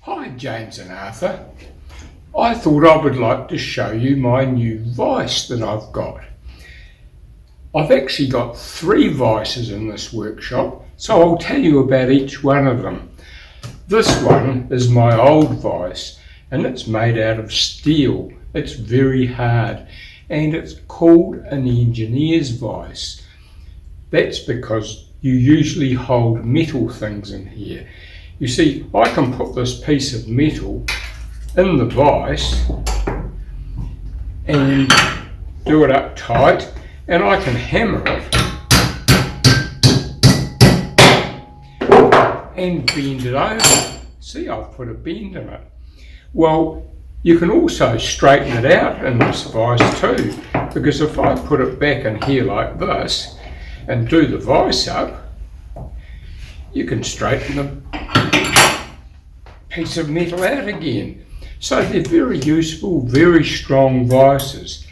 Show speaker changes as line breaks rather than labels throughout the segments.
Hi James and Arthur. I thought I would like to show you my new vice that I've got. I've actually got 3 vices in this workshop, so I'll tell you about each one of them. This one is my old vice and it's made out of steel. It's very hard and it's called an engineer's vice. That's because you usually hold metal things in here. You see, I can put this piece of metal in the vice and do it up tight, and I can hammer it and bend it over. See, I've put a bend in it. Well, you can also straighten it out in this vice too, because if I put it back in here like this and do the vice up, you can straighten the piece of metal out again. So they're very useful, very strong vices.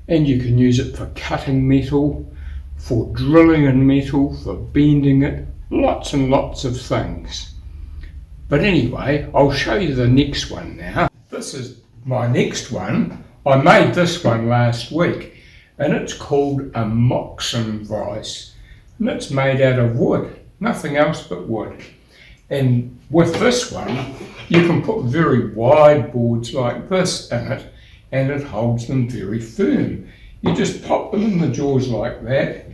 And you can use it for cutting metal, for drilling in metal, for bending it, lots and lots of things. But anyway, I'll show you the next one now. This is my next one. I made this one last week and it's called a Moxon vice. And it's made out of wood, nothing else but wood. And with this one, you can put very wide boards like this in it and it holds them very firm. You just pop them in the jaws like that,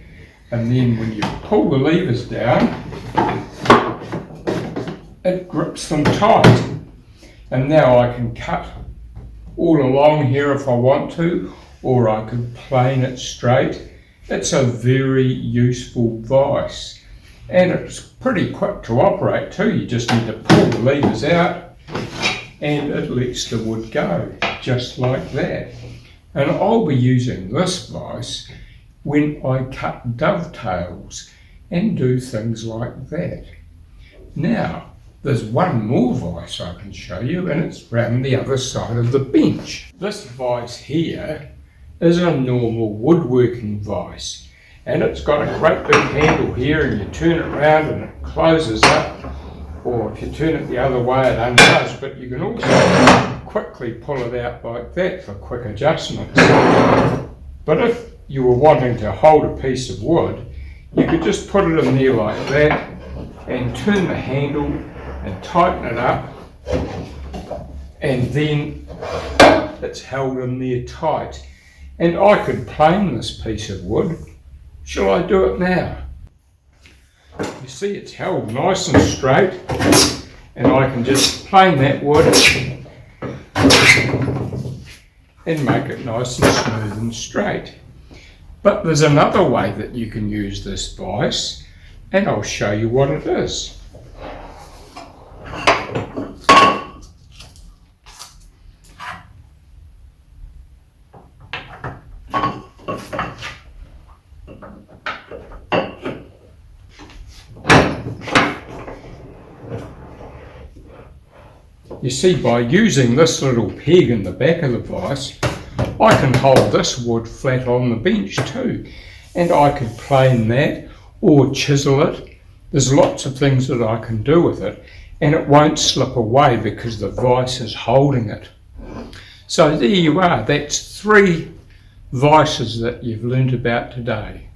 and then when you pull the levers down, it grips them tight. And now I can cut all along here if I want to, or I could plane it straight. It's a very useful vice. And it's pretty quick to operate too. You just need to pull the levers out and it lets the wood go, just like that. And I'll be using this vice when I cut dovetails and do things like that. Now, there's one more vice I can show you, and it's round the other side of the bench. This vice here is a normal woodworking vice. And it's got a great big handle here, and you turn it round and it closes up, or if you turn it the other way it undoes, but you can also quickly pull it out like that for quick adjustments. But if you were wanting to hold a piece of wood, you could just put it in there like that and turn the handle and tighten it up, and then it's held in there tight. And I could plane this piece of wood. Shall I do it now? You see, it's held nice and straight, and I can just plane that wood and make it nice and smooth and straight. But there's another way that you can use this vice, and I'll show you what it is. You see, by using this little peg in the back of the vice, I can hold this wood flat on the bench too, and I could plane that or chisel it. There's lots of things that I can do with it, and it won't slip away because the vice is holding it. So there you are, that's 3 vices that you've learnt about today.